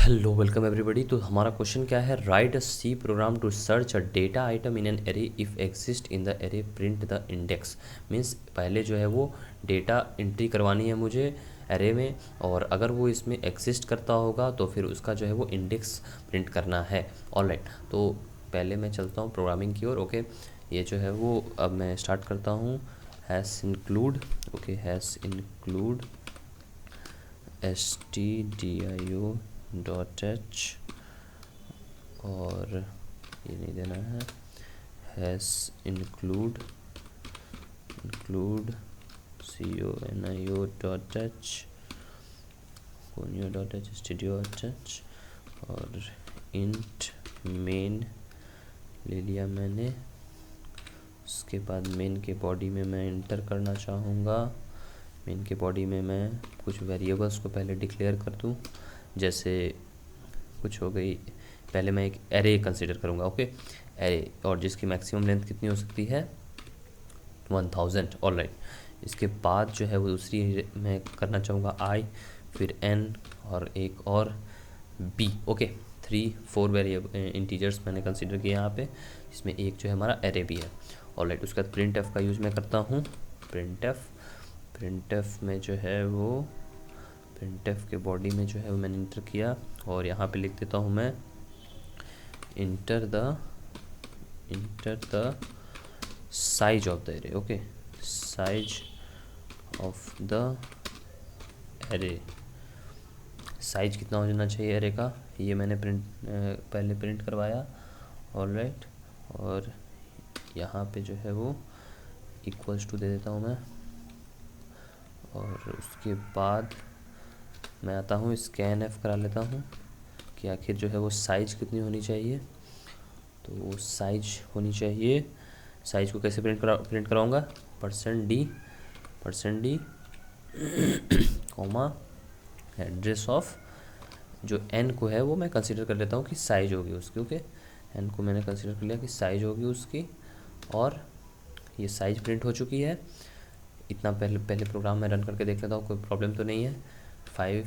Hello welcome everybody. तो हमारा question क्या है, write a C program to search a data item in an array if exist in the array print the index. Means पहले जो है वो data entry करवानी है मुझे एरे में, और अगर वो इसमें एग्जिस्ट करता होगा तो फिर उसका जो है वो इंडेक्स प्रिंट करना है। ऑलराइट, तो पहले मैं चलता हूँ प्रोग्रामिंग की ओर। ओके, ये जो है वो अब मैं स्टार्ट करता हूँ। Has include, okay, has include stdio dot H, और ये नहीं देना है, has include conio dot H, conio dot H, studio dot H, और इंट मेन ले लिया मैंने। उसके बाद मेन के बॉडी में मैं इंटर करना चाहूँगा। मेन के बॉडी में मैं कुछ वेरिएबल्स को पहले डिक्लेयर कर दूँ, जैसे कुछ हो गई। पहले मैं एक एरे कंसीडर करूँगा, ओके, एरे, और जिसकी मैक्सिमम लेंथ कितनी हो सकती है, 1000। ऑलराइट, इसके बाद जो है वो दूसरी मैं करना चाहूँगा आई, फिर एन, और एक और बी। ओके, 3-4 वेरिएबल इंटीजर्स मैंने कंसीडर किया यहाँ पे, जिसमें एक जो है हमारा एरे भी है। ऑलराइट, उसके बाद प्रिंट एफ का यूज़ मैं करता हूँ। प्रिंट एफ में जो है वो प्रिंट एफ के बॉडी में जो है वो मैंने इंटर किया, और यहाँ पे लिख देता हूँ मैं enter the size of the array. Okay, size of the array, size कितना हो जाना चाहिए एरे का, ये मैंने पहले प्रिंट करवाया। ऑलराइट, और यहाँ पे जो है वो इक्वल्स टू दे देता हूँ मैं, और उसके बाद मैं आता हूँ स्कैन एफ करा लेता हूँ कि आखिर जो है वो साइज कितनी होनी चाहिए। तो वो साइज होनी चाहिए, साइज को कैसे प्रिंट कराऊँगा, %d कॉमा एड्रेस ऑफ, जो एन को है वो मैं कंसीडर कर लेता हूँ कि साइज होगी उसकी। ओके, एन को मैंने कंसीडर कर लिया कि साइज होगी उसकी, और ये साइज प्रिंट हो चुकी है। इतना पहले प्रोग्राम में रन करके देख लेता हूँ, कोई प्रॉब्लम तो नहीं है। 5,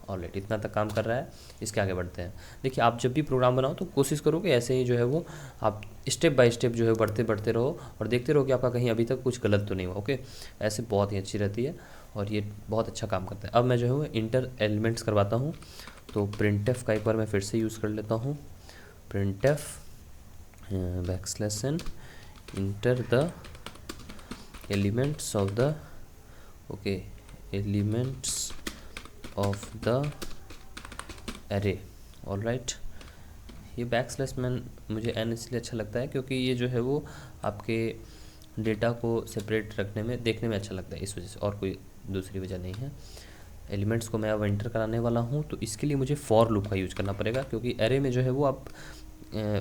ऑलरेडी इतना तक काम कर रहा है। इसके आगे बढ़ते हैं। देखिए, आप जब भी प्रोग्राम बनाओ तो कोशिश करो कि ऐसे ही जो है वो आप स्टेप बाय स्टेप जो है बढ़ते रहो, और देखते रहो कि आपका कहीं अभी तक कुछ गलत तो नहीं हुआ। ओके, ऐसे बहुत ही अच्छी रहती है, और ये बहुत अच्छा काम करता है। अब मैं जो है वो इंटर एलिमेंट्स करवाता हूँ। तो प्रिंटफ का एक बार मैं फिर से यूज़ कर लेता हूँ। Printf backslash inter the elements of the, okay, elements of the array. Alright, ये बैकस्लैश मैन मुझे एन इसलिए अच्छा लगता है क्योंकि ये जो है वो आपके डेटा को सेपरेट रखने में, देखने में अच्छा लगता है, इस वजह से, और कोई दूसरी वजह नहीं है। एलिमेंट्स को मैं अब एंटर कराने वाला हूँ, तो इसके लिए मुझे फॉर लूप का यूज करना पड़ेगा, क्योंकि एरे में जो है वो आप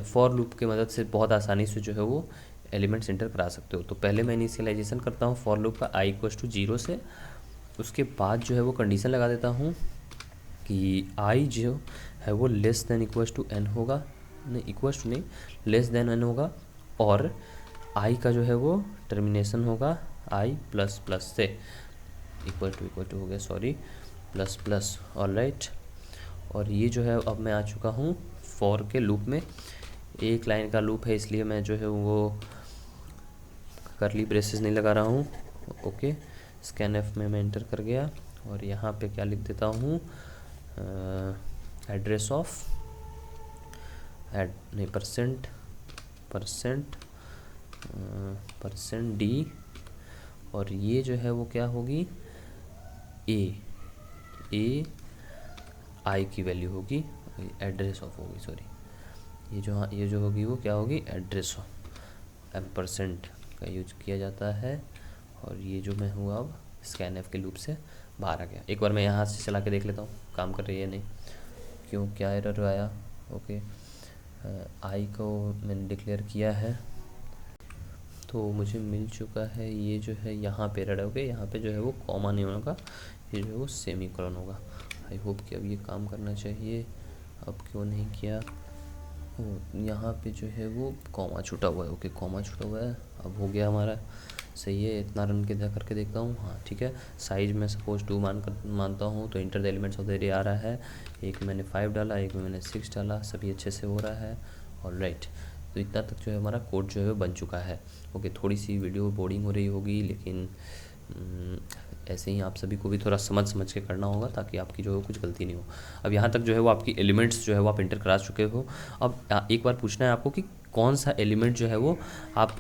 फॉर लूप की मदद से बहुत आसानी से जो है वो एलिमेंट्स एंटर करा सकते हो। तो पहले मैं इनिशियलाइजेशन करता हूँ फॉर लूप का i = 0 से। उसके बाद जो है वो कंडीशन लगा देता हूँ कि i जो है वो less than equals to n होगा, नहीं इक्वल्स टू नहीं, लेस देन n होगा, और i का जो है वो टर्मिनेशन होगा i प्लस प्लस से, इक्वल टू हो गया, सॉरी, प्लस प्लस। ऑलराइट, और ये जो है अब मैं आ चुका हूँ फॉर के लूप में। एक लाइन का लूप है, इसलिए मैं जो है वो करली ब्रेसेस नहीं लगा रहा हूँ। ओके, स्कैन एफ में मैं एंटर कर गया, और यहाँ पे क्या लिख देता हूँ, एड्रेस ऑफ नहीं, परसेंट डी, और ये जो है वो क्या होगी, ए आई की वैल्यू होगी, एड्रेस ऑफ होगी, सॉरी, ये जो होगी वो क्या होगी, एड्रेस ऑफ। %, का यूज किया जाता है, और ये जो मैं हूँ अब स्कैन एफ के लूप से बाहर आ गया। एक बार मैं यहाँ से चला के देख लेता हूँ काम कर रही है नहीं, क्यों, क्या एरर आया। ओके, आई को मैंने डिक्लेयर किया है, तो मुझे मिल चुका है। ये जो है यहाँ पे एरर है। ओके, यहाँ पे जो है वो कॉमा नहीं होगा, ये जो है वो सेमीकोलन होगा। आई होप कि अब ये काम करना चाहिए, अब क्यों नहीं किया। यहाँ पे जो है वो कॉमा छूटा हुआ है। ओके, कॉमा छूटा हुआ है, अब हो गया हमारा। सही है, इतना रन के करके देखता हूँ। हाँ ठीक है, साइज में सपोज 2 मानता हूँ, तो enter the elements of the array आ रहा है। एक में मैंने 5 डाला, एक में मैंने 6 डाला, सभी अच्छे से हो रहा है। ऑलराइट, तो इतना तक जो है हमारा कोड जो है वो बन चुका है। ओके, थोड़ी सी वीडियो बोरिंग हो रही होगी, लेकिन ऐसे ही आप सभी को भी थोड़ा समझ के करना होगा, ताकि आपकी जो है कुछ गलती नहीं हो। अब यहाँ तक जो है वो आपकी एलिमेंट्स जो है वो आप इंटर करा चुके हो। अब एक बार पूछना है आपको कि कौन सा एलिमेंट जो है वो आप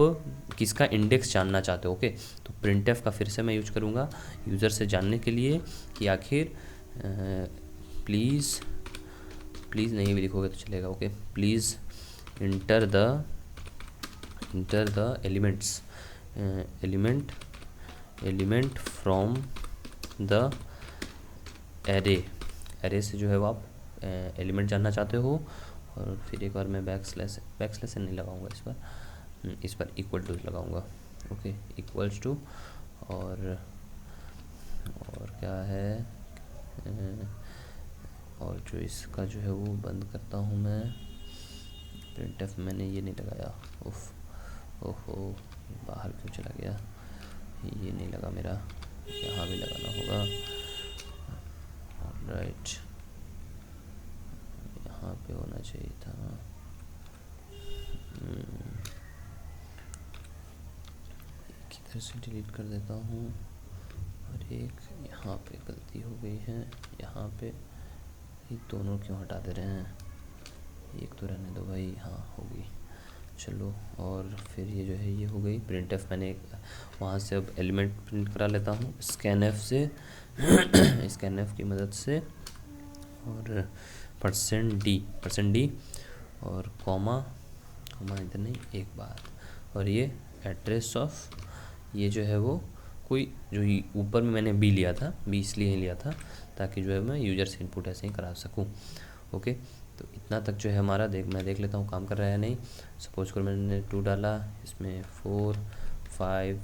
किसका इंडेक्स जानना चाहते हो। ओके, तो प्रिंटफ का फिर से मैं यूज करूँगा यूज़र से जानने के लिए कि आखिर प्लीज़ नहीं भी लिखोगे तो चलेगा। Okay, please inter the elements element from the array से जो है वो आप एलिमेंट जानना चाहते हो। और फिर एक बार मैं बैकस्लैश से नहीं लगाऊंगा, इस पर इक्वल टू लगाऊंगा। ओके, इक्वल्स टू और क्या है, और जो इसका जो है वो बंद करता हूँ मैं। प्रिंटफ मैंने ये नहीं लगाया, ओहो बाहर क्यों चला गया, ये नहीं लगा मेरा, यहाँ भी लगाना होगा। ऑलराइट, यहाँ पे होना चाहिए था। एक इधर से डिलीट कर देता हूँ, और एक यहाँ पे गलती हो गई है, यहाँ पे ये दोनों क्यों हटा दे रहे हैं, एक तो रहने दो भाई। हाँ होगी, चलो। और फिर ये जो है ये हो गई प्रिंटफ। मैंने वहाँ से अब एलिमेंट प्रिंट करा लेता हूँ स्कैनफ से स्कैनफ की मदद से, और %d और कॉमा इधर नहीं, एक बार, और ये एड्रेस ऑफ, ये जो है वो कोई जो ऊपर में मैंने बी लिया था, बी इसलिए लिया था ताकि जो है मैं यूज़र से इनपुट ऐसे ही करा सकूँ। ओके, तो इतना तक जो है हमारा मैं देख लेता हूँ काम कर रहा है नहीं। सपोज कर मैंने 2 डाला, इसमें 4 5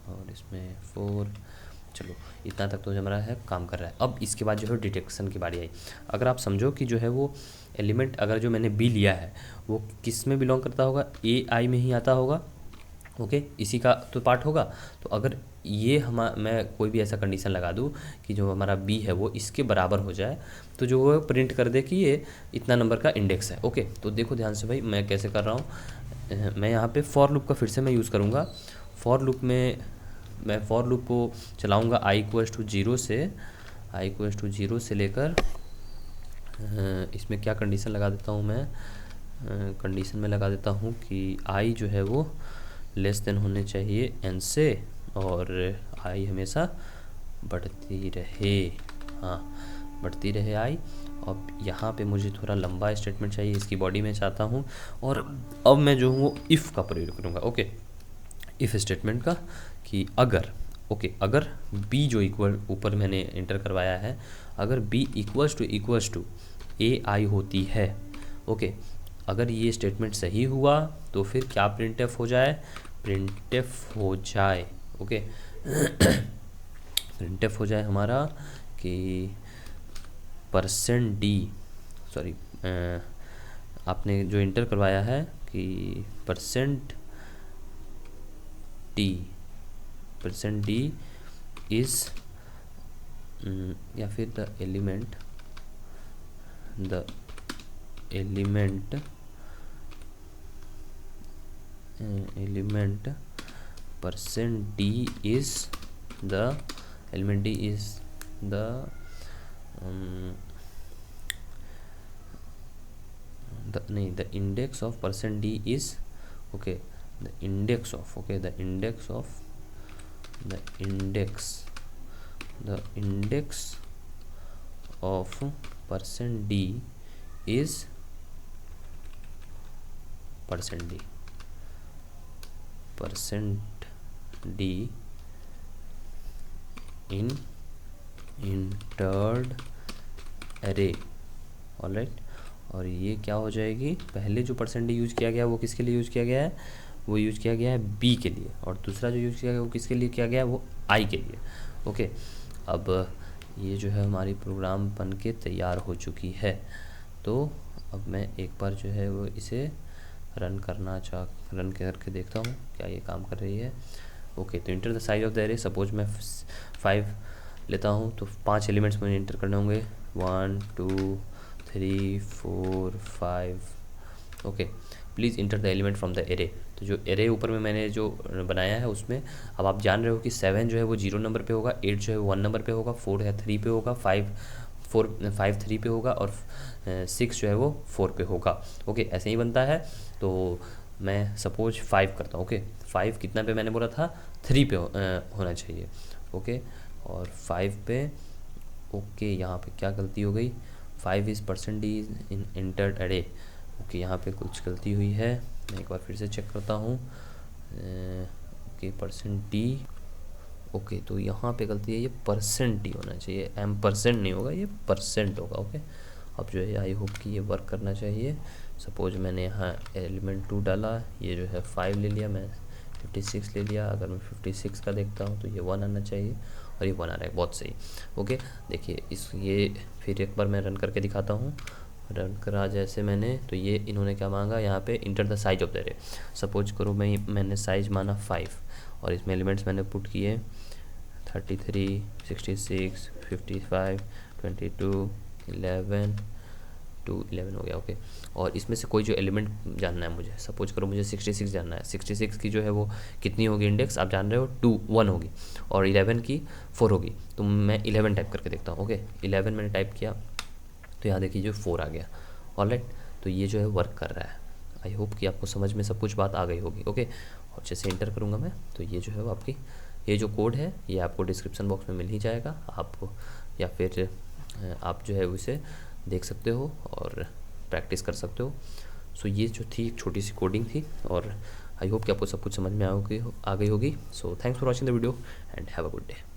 और इसमें 4, चलो इतना तक तो हमारा है काम कर रहा है। अब इसके बाद जो है डिटेक्शन की बारी आई। अगर आप समझो कि जो है वो एलिमेंट अगर जो मैंने बी लिया है वो किस में बिलोंग करता होगा, AI में ही आता होगा। ओके, इसी का तो पार्ट होगा। तो अगर ये मैं कोई भी ऐसा कंडीशन लगा दूँ कि जो हमारा बी है वो इसके बराबर हो जाए, तो जो वो प्रिंट कर दे कि ये इतना नंबर का इंडेक्स है। ओके, तो देखो ध्यान से भाई मैं कैसे कर रहा हूँ। मैं यहाँ पे फॉर लूप का फिर से मैं यूज़ करूँगा। फॉर लूप में मैं फॉर लूप को चलाऊँगा i=0 से लेकर इसमें क्या कंडीशन लगा देता हूँ मैं, कंडीशन में लगा देता हूँ कि i जो है वो लेस देन होने चाहिए n से, और i हमेशा बढ़ती रहे। हाँ, बढ़ती रहे i। अब यहाँ पे मुझे थोड़ा लंबा स्टेटमेंट चाहिए, इसकी बॉडी में चाहता हूँ। और अब मैं जो हूँ वो इफ़ का प्रयोग करूँगा। ओके, इफ़ स्टेटमेंट का कि अगर अगर b जो इक्वल ऊपर मैंने इंटर करवाया है, अगर b इक्वल्स टू AI होती है। ओके, अगर ये स्टेटमेंट सही हुआ तो फिर क्या प्रिंटफ हो जाए, ओके प्रिंटफ हो जाए हमारा कि %d, सॉरी आपने जो इंटर करवाया है कि %d इज़, या फिर the element %d is the the index of %d is, okay, the index of %d is %d in entered array। Alright, और ये क्या हो जाएगी, पहले जो %d यूज़ किया गया वो किसके लिए यूज़ किया गया है, वो यूज़ किया गया है b के लिए, और दूसरा जो यूज़ किया गया वो किसके लिए किया गया है, वो i के लिए। ओके, अब ये जो है हमारी प्रोग्राम बन के तैयार हो चुकी है। तो अब मैं एक बार जो है वो इसे रन करके देखता हूँ क्या ये काम कर रही है। ओके, तो enter the size of the array, suppose मैं 5 लेता हूँ तो 5 एलिमेंट्स मुझे इंटर करने होंगे, 1 2 3 4 5। Okay, please enter the element from the array. तो जो एरे ऊपर में मैंने जो बनाया है उसमें अब आप जान रहे हो कि 7 जो है वो 0 नंबर पे होगा, 8 जो है 1 नंबर पे होगा, 4 है 3 पे होगा, 5 3 पे होगा, और 6 जो है वो 4 पे होगा। ओके, ऐसे ही बनता है। तो मैं सपोज 5 करता हूँ। ओके, 5 कितना पे मैंने बोला था, 3 पे होना चाहिए। ओके, और 5 पे, ओके यहाँ पे क्या गलती हो गई, 5 is percentage in entered array. Okay, यहाँ पे कुछ गलती हुई है, मैं एक बार फिर से चेक करता हूँ। Okay, percent D. ओके, तो यहाँ पे गलती है, ये परसेंट डी होना चाहिए, एम परसेंट नहीं होगा, ये परसेंट होगा। ओके, अब जो है आई होप कि ये वर्क करना चाहिए। सपोज मैंने यहाँ एलिमेंट 2 डाला, ये जो है 5 ले लिया, मैं 56 ले लिया। अगर मैं 56 का देखता हूँ तो ये 1 आना चाहिए, और ये 1 आ रहा है, बहुत सही। ओके, देखिए ये फिर एक बार मैं रन करके दिखाता हूँ। रन करा जैसे मैंने, तो ये इन्होंने क्या मांगा यहाँ पे, enter the size of the array. Suppose करो मैंने साइज माना 5, और इसमें एलिमेंट्स मैंने पुट किए 33 66 55 22 11 11 हो गया। ओके, और इसमें से कोई जो एलिमेंट जानना है मुझे, सपोज करो मुझे 66 जानना है। 66 की जो है वो कितनी होगी इंडेक्स, आप जान रहे हो 1 होगी, और 11 की 4 होगी। तो मैं 11 टाइप करके देखता हूँ। ओके, 11 मैंने टाइप किया तो यहाँ देखिए जो 4 आ गया। ऑलराइट, तो ये जो है वर्क कर रहा है। आई होप कि आपको समझ में सब कुछ बात आ गई होगी। ओके, और जैसे इंटर करूँगा मैं, तो ये जो है वो आपकी, ये जो कोड है ये आपको डिस्क्रिप्शन बॉक्स में मिल ही जाएगा, आपको, या फिर आप जो है उसे देख सकते हो और प्रैक्टिस कर सकते हो। सो ये जो थी एक छोटी सी कोडिंग थी, और आई होप कि आपको सब कुछ समझ में आ गई होगी। So thanks for watching the video and have a good day.